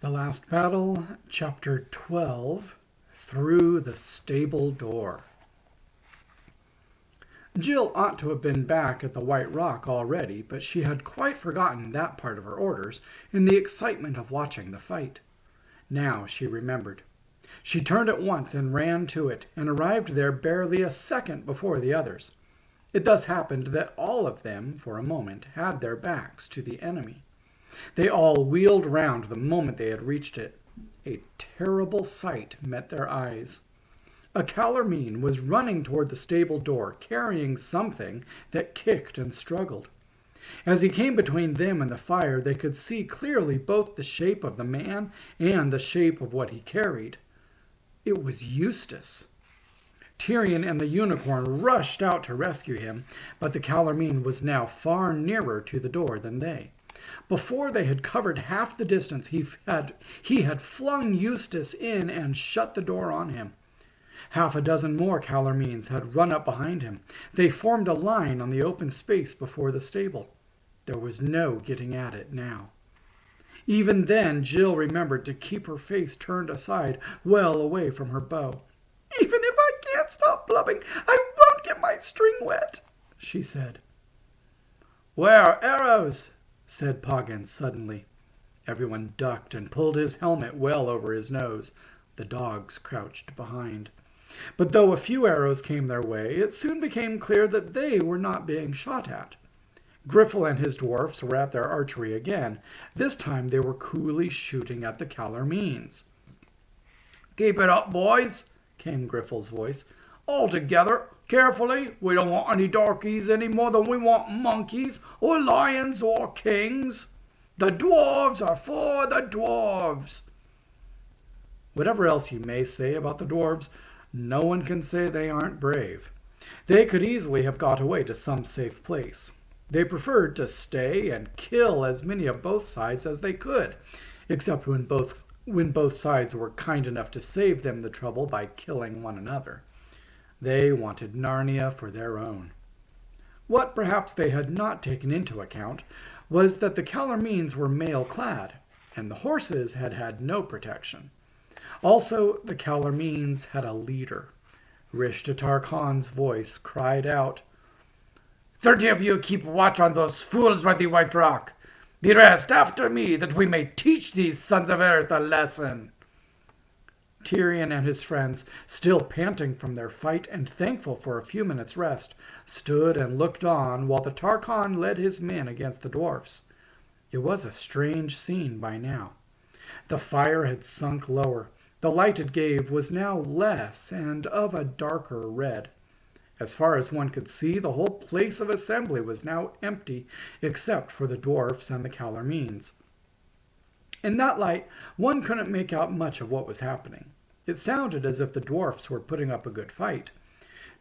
The Last Battle, Chapter 12, Through the Stable Door. Jill ought to have been back at the White Rock already, but she had quite forgotten that part of her orders in the excitement of watching the fight. Now she remembered. She turned at once and ran to it, and arrived there barely a second before the others. It thus happened that all of them, for a moment, had their backs to the enemy. They all wheeled round the moment they had reached it. A terrible sight met their eyes. A Calormene was running toward the stable door, carrying something that kicked and struggled. As he came between them and the fire, they could see clearly both the shape of the man and the shape of what he carried. It was Eustace. Tyrion and the unicorn rushed out to rescue him, but the Calormene was now far nearer to the door than they. Before they had covered half the distance, he had flung Eustace in and shut the door on him. Half a dozen more Calormenes had run up behind him. They formed a line on the open space before the stable. There was no getting at it now. Even then, Jill remembered to keep her face turned aside, well away from her bow. "Even if I can't stop blubbing, I won't get my string wet," she said. "Where are arrows?" said Poggin suddenly. Everyone ducked and pulled his helmet well over his nose. The dogs crouched behind. But though a few arrows came their way, it soon became clear that they were not being shot at. Griffel and his dwarfs were at their archery again. This time they were coolly shooting at the Calormenes. "Keep it up, boys," came Griffel's voice. "All together, carefully. We don't want any darkies any more than we want monkeys or lions or kings. The dwarves are for the dwarves." Whatever else you may say about the dwarves, no one can say they aren't brave. They could easily have got away to some safe place. They preferred to stay and kill as many of both sides as they could, except when both sides were kind enough to save them the trouble by killing one another. They wanted Narnia for their own. What perhaps they had not taken into account was that the Calormenes were mail-clad, and the horses had had no protection. Also, the Calormenes had a leader. Rishtatar Khan's voice cried out, "30 of you keep watch on those fools by the White Rock. The rest after me, that we may teach these sons of earth a lesson." Tyrion and his friends, still panting from their fight and thankful for a few minutes' rest, stood and looked on while the Tarkhan led his men against the dwarfs. It was a strange scene by now. The fire had sunk lower. The light it gave was now less and of a darker red. As far as one could see, the whole place of assembly was now empty, except for the dwarfs and the Calormenes. In that light, one couldn't make out much of what was happening. It sounded as if the dwarfs were putting up a good fight.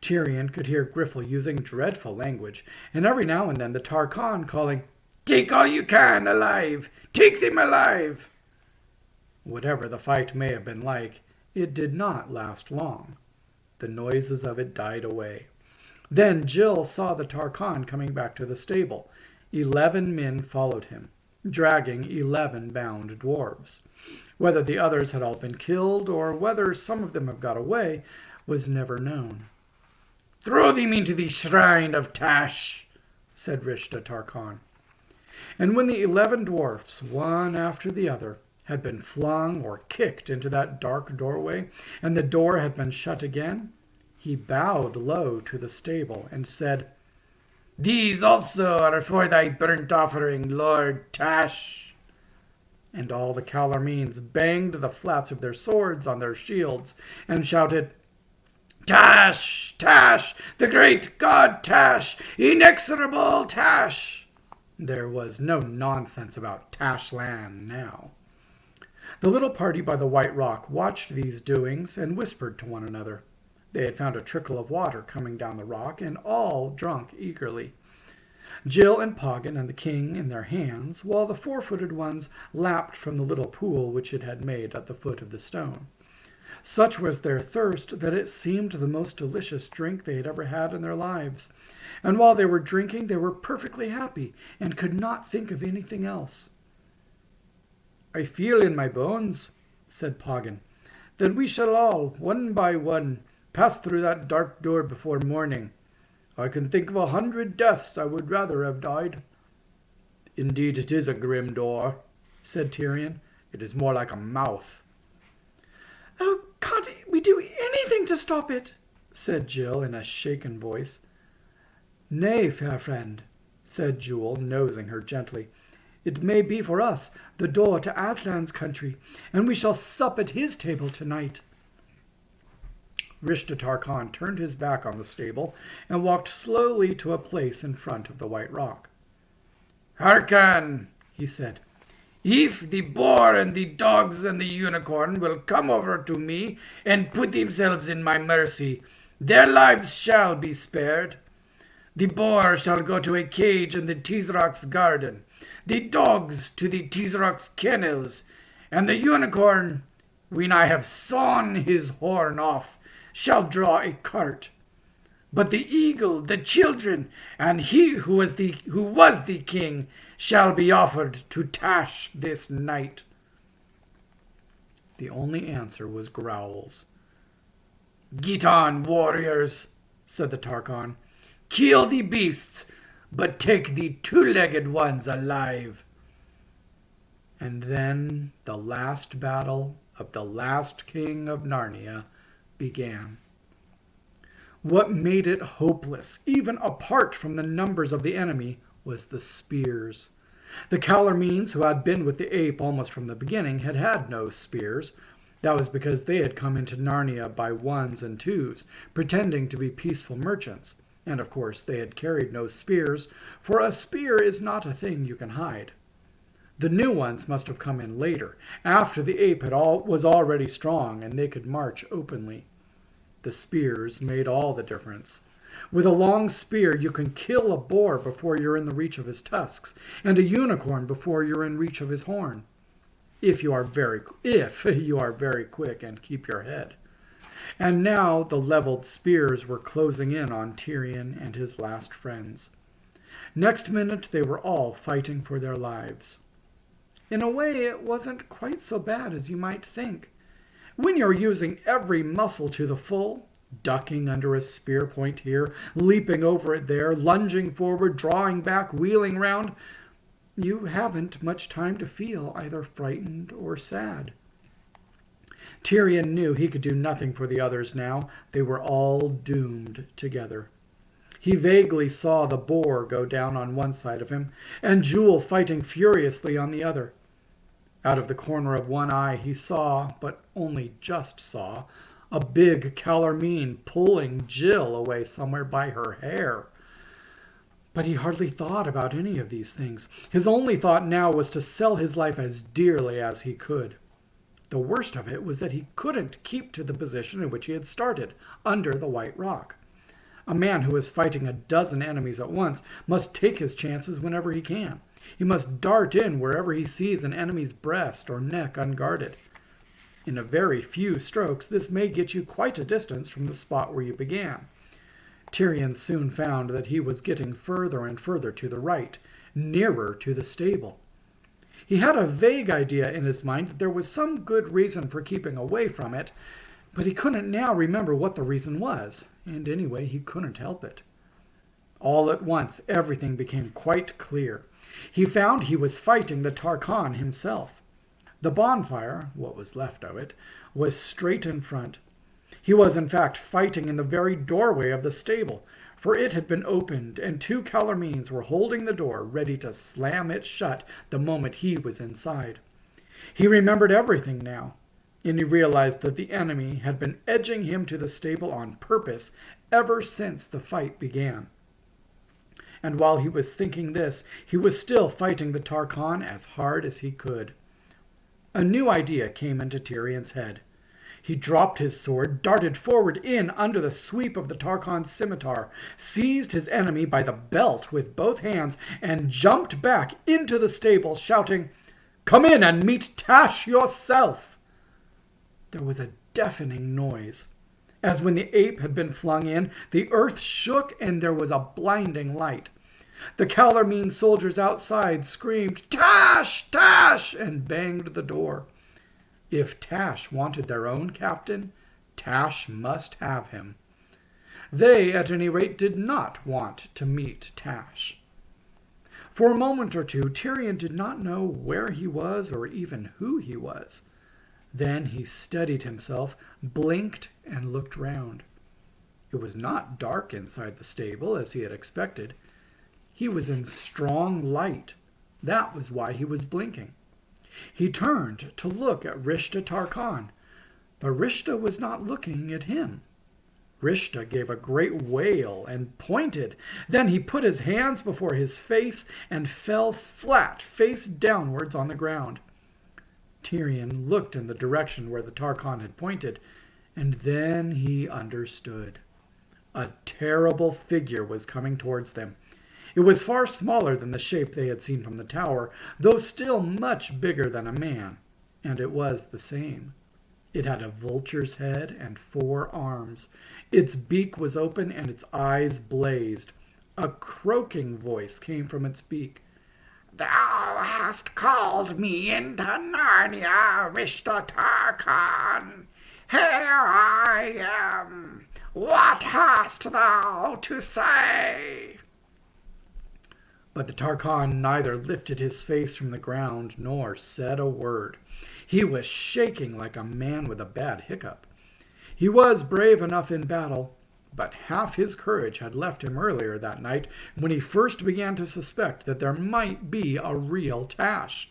Tyrion could hear Griffel using dreadful language, and every now and then the Tarkhan calling, "Take all you can alive! Take them alive!" Whatever the fight may have been like, it did not last long. The noises of it died away. Then Jill saw the Tarkhan coming back to the stable. 11 men followed him, dragging 11 bound dwarves. Whether the others had all been killed, or whether some of them have got away, was never known. "Throw them into the shrine of Tash," said Rishtatar Khan. And when the 11 dwarfs, one after the other, had been flung or kicked into that dark doorway, and the door had been shut again, he bowed low to the stable and said, "These also are for thy burnt offering, Lord Tash." And all the Calormenes banged the flats of their swords on their shields and shouted, "Tash! Tash! The great god Tash! Inexorable Tash!" There was no nonsense about Tashland now. The little party by the White Rock watched these doings and whispered to one another. They had found a trickle of water coming down the rock, and all drank eagerly. Jill and Poggin and the king in their hands, while the 4-footed ones lapped from the little pool which it had made at the foot of the stone. Such was their thirst that it seemed the most delicious drink they had ever had in their lives. And while they were drinking, they were perfectly happy and could not think of anything else. I feel in my bones, said Poggin, that we shall all, one by one, pass through that dark door before morning. I can think of 100 deaths I would rather have died. Indeed, it is a grim door, said Tyrion. It is more like a mouth. Oh, can't we do anything to stop it? Said Jill in a shaken voice. Nay, fair friend, said Jewel, nosing her gently. It may be for us the door to Atlan's country, and we shall sup at his table tonight. Rishta Tarkan turned his back on the stable and walked slowly to a place in front of the White Rock. Hearken, he said. If the boar and the dogs and the unicorn will come over to me and put themselves in my mercy, their lives shall be spared. The boar shall go to a cage in the Tisroc's garden, the dogs to the Tisroc's kennels, and the unicorn, when I have sawn his horn off, shall draw a cart. But the eagle, the children, and he who was the king shall be offered to Tash this night. The only answer was growls. Get on, warriors, said the Tarkhan. Kill the beasts, but take the two-legged ones alive. And then the last battle of the last king of Narnia began. What made it hopeless, even apart from the numbers of the enemy, was the spears. The Calormenes, who had been with the ape almost from the beginning, had had no spears. That was because they had come into Narnia by ones and twos, pretending to be peaceful merchants. And of course they had carried no spears, for a spear is not a thing you can hide. The new ones must have come in later, after the ape was already strong and they could march openly. The spears made all the difference. With a long spear, you can kill a boar before you're in the reach of his tusks, and a unicorn before you're in reach of his horn. If you are very quick and keep your head. And now the leveled spears were closing in on Tyrion and his last friends. Next minute, they were all fighting for their lives. In a way, it wasn't quite so bad as you might think. When you're using every muscle to the full, ducking under a spear point here, leaping over it there, lunging forward, drawing back, wheeling round, you haven't much time to feel either frightened or sad. Tyrion knew he could do nothing for the others now. They were all doomed together. He vaguely saw the boar go down on one side of him, and Jewel fighting furiously on the other. Out of the corner of one eye he saw, but only just saw, a big Calormene pulling Jill away somewhere by her hair. But he hardly thought about any of these things. His only thought now was to sell his life as dearly as he could. The worst of it was that he couldn't keep to the position in which he had started, under the White Rock. A man who is fighting a dozen enemies at once must take his chances whenever he can. He must dart in wherever he sees an enemy's breast or neck unguarded. In a very few strokes, this may get you quite a distance from the spot where you began. Tyrion soon found that he was getting further and further to the right, nearer to the stable. He had a vague idea in his mind that there was some good reason for keeping away from it, but he couldn't now remember what the reason was, and anyway, he couldn't help it. All at once, everything became quite clear. He found he was fighting the Tarkhan himself. The bonfire, what was left of it, was straight in front. He was, in fact, fighting in the very doorway of the stable, for it had been opened, and two Calormenes were holding the door, ready to slam it shut the moment he was inside. He remembered everything now, and he realized that the enemy had been edging him to the stable on purpose ever since the fight began. And while he was thinking this, he was still fighting the Tarkhan as hard as he could. A new idea came into Tyrion's head. He dropped his sword, darted forward in under the sweep of the Tarkhan's scimitar, seized his enemy by the belt with both hands, and jumped back into the stable, shouting, "Come in and meet Tash yourself!" There was a deafening noise. As when the ape had been flung in, the earth shook and there was a blinding light. The Calormene soldiers outside screamed, "Tash! Tash!" and banged the door. If Tash wanted their own captain, Tash must have him. They, at any rate, did not want to meet Tash. For a moment or two, Tyrion did not know where he was or even who he was. Then he steadied himself, blinked, and looked round. It was not dark inside the stable, as he had expected. He was in strong light. That was why he was blinking. He turned to look at Rishta Tarkan, but Rishta was not looking at him. Rishta gave a great wail and pointed. Then he put his hands before his face and fell flat, face downwards on the ground. Tyrion looked in the direction where the Tarkan had pointed, and then he understood. A terrible figure was coming towards them. It was far smaller than the shape they had seen from the tower, though still much bigger than a man, and it was the same. It had a vulture's head and 4 arms. Its beak was open and its eyes blazed. A croaking voice came from its beak. "Thou hast called me into Narnia, Rishta Tarkan. Here I am. What hast thou to say?" But the Tarkan neither lifted his face from the ground nor said a word. He was shaking like a man with a bad hiccup. He was brave enough in battle, but half his courage had left him earlier that night when he first began to suspect that there might be a real Tash.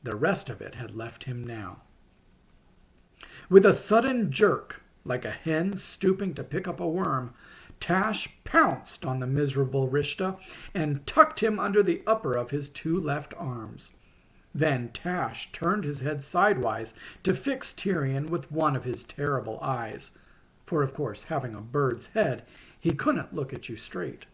The rest of it had left him now. With a sudden jerk, like a hen stooping to pick up a worm, Tash pounced on the miserable Rishta and tucked him under the upper of his 2 left arms. Then Tash turned his head sidewise to fix Tyrion with one of his terrible eyes, for of course, having a bird's head, he couldn't look at you straight.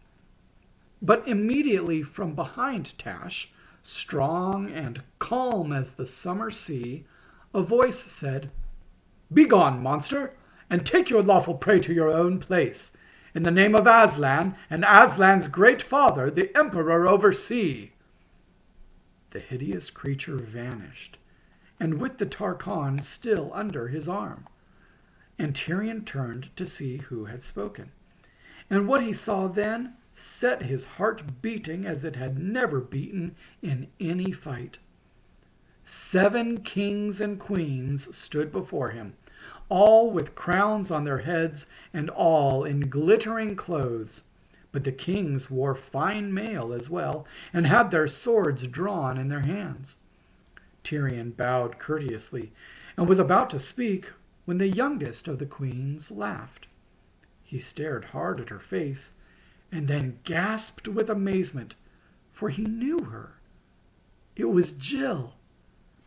But immediately from behind Tash, strong and calm as the summer sea, a voice said, "Begone, monster, and take your lawful prey to your own place, in the name of Aslan and Aslan's great father, the Emperor over sea." The hideous creature vanished, and with the Tarkan still under his arm. And Tyrion turned to see who had spoken. And what he saw then set his heart beating as it had never beaten in any fight. 7 kings and queens stood before him, all with crowns on their heads and all in glittering clothes. But the kings wore fine mail as well, and had their swords drawn in their hands. Tyrion bowed courteously, and was about to speak when the youngest of the queens laughed. He stared hard at her face, and then gasped with amazement, for he knew her. It was Jill,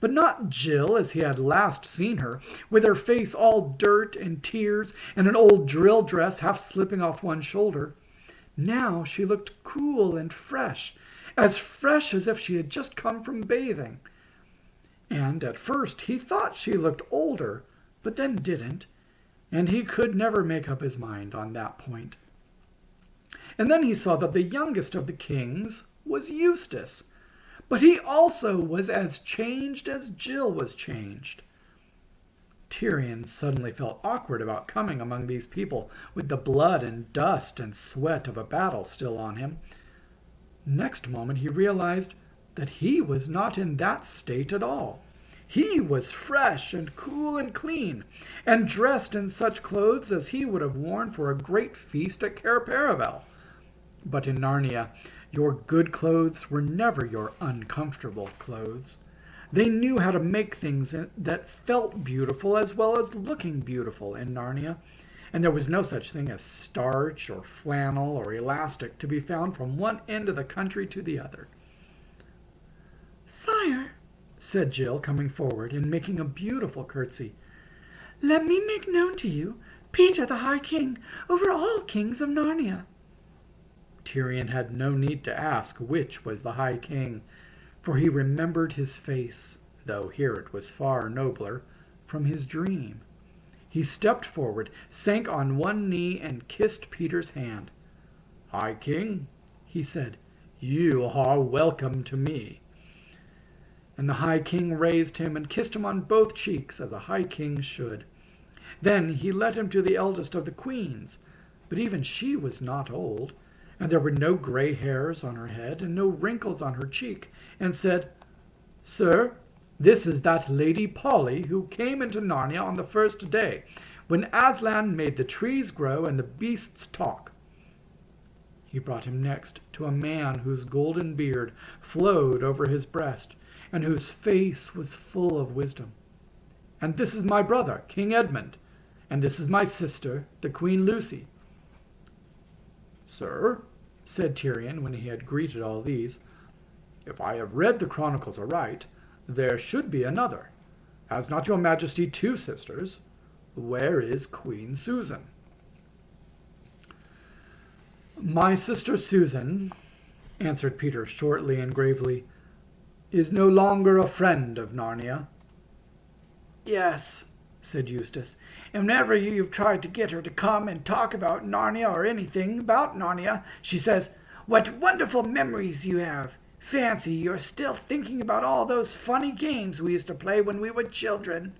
but not Jill as he had last seen her, with her face all dirt and tears, and an old drill dress half slipping off one shoulder. Now she looked cool and fresh as if she had just come from bathing. And at first he thought she looked older, but then didn't, and he could never make up his mind on that point. And then he saw that the youngest of the kings was Eustace, but he also was as changed as Jill was changed. Tyrion suddenly felt awkward about coming among these people with the blood and dust and sweat of a battle still on him. Next moment he realized that he was not in that state at all. He was fresh and cool and clean, and dressed in such clothes as he would have worn for a great feast at Cair Paravel. But in Narnia, your good clothes were never your uncomfortable clothes. They knew how to make things that felt beautiful as well as looking beautiful in Narnia, and there was no such thing as starch or flannel or elastic to be found from one end of the country to the other. "Sire," said Jill, coming forward and making a beautiful curtsy, "let me make known to you Peter the High King over all kings of Narnia." Tyrion had no need to ask which was the High King, for he remembered his face, though here it was far nobler, from his dream. He stepped forward, sank on one knee, and kissed Peter's hand. "High King," he said, You are welcome to me." And the High King raised him and kissed him on both cheeks, as a High King should. Then he led him to the eldest of the queens, but even she was not old, and there were no gray hairs on her head and no wrinkles on her cheek, and said, "Sir, this is that Lady Polly who came into Narnia on the first day, when Aslan made the trees grow and the beasts talk." He brought him next to a man whose golden beard flowed over his breast, and whose face was full of wisdom. "And this is my brother, King Edmund, and this is my sister, the Queen Lucy." "Sir," said Tirian when he had greeted all these, "if I have read the chronicles aright, there should be another. Has not your majesty two sisters? Where is Queen Susan?" "My sister Susan," answered Peter shortly and gravely, "is no longer a friend of Narnia." "Yes," said Eustace, "and whenever you've tried to get her to come and talk about Narnia or anything about Narnia, she says, 'What wonderful memories you have! Fancy, you're still thinking about all those funny games we used to play when we were children.'"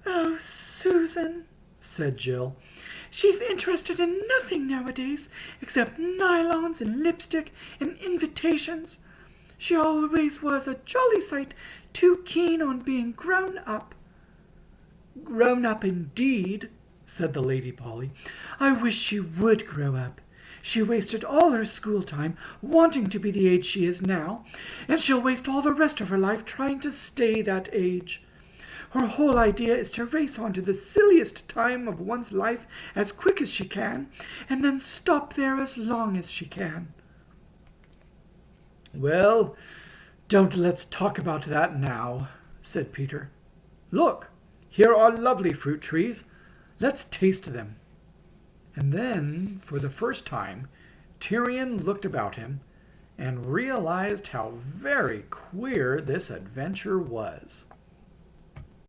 "Oh, Susan," said Jill. "She's interested in nothing nowadays except nylons and lipstick and invitations. She always was a jolly sight too keen on being grown up." "Grown up indeed," said the Lady Polly. "I wish she would grow up. She wasted all her school time wanting to be the age she is now, and she'll waste all the rest of her life trying to stay that age. Her whole idea is to race on to the silliest time of one's life as quick as she can, and then stop there as long as she can." "Well, don't let's talk about that now," said Peter. "Look, here are lovely fruit trees. Let's taste them." And then, for the first time, Tirian looked about him and realized how very queer this adventure was.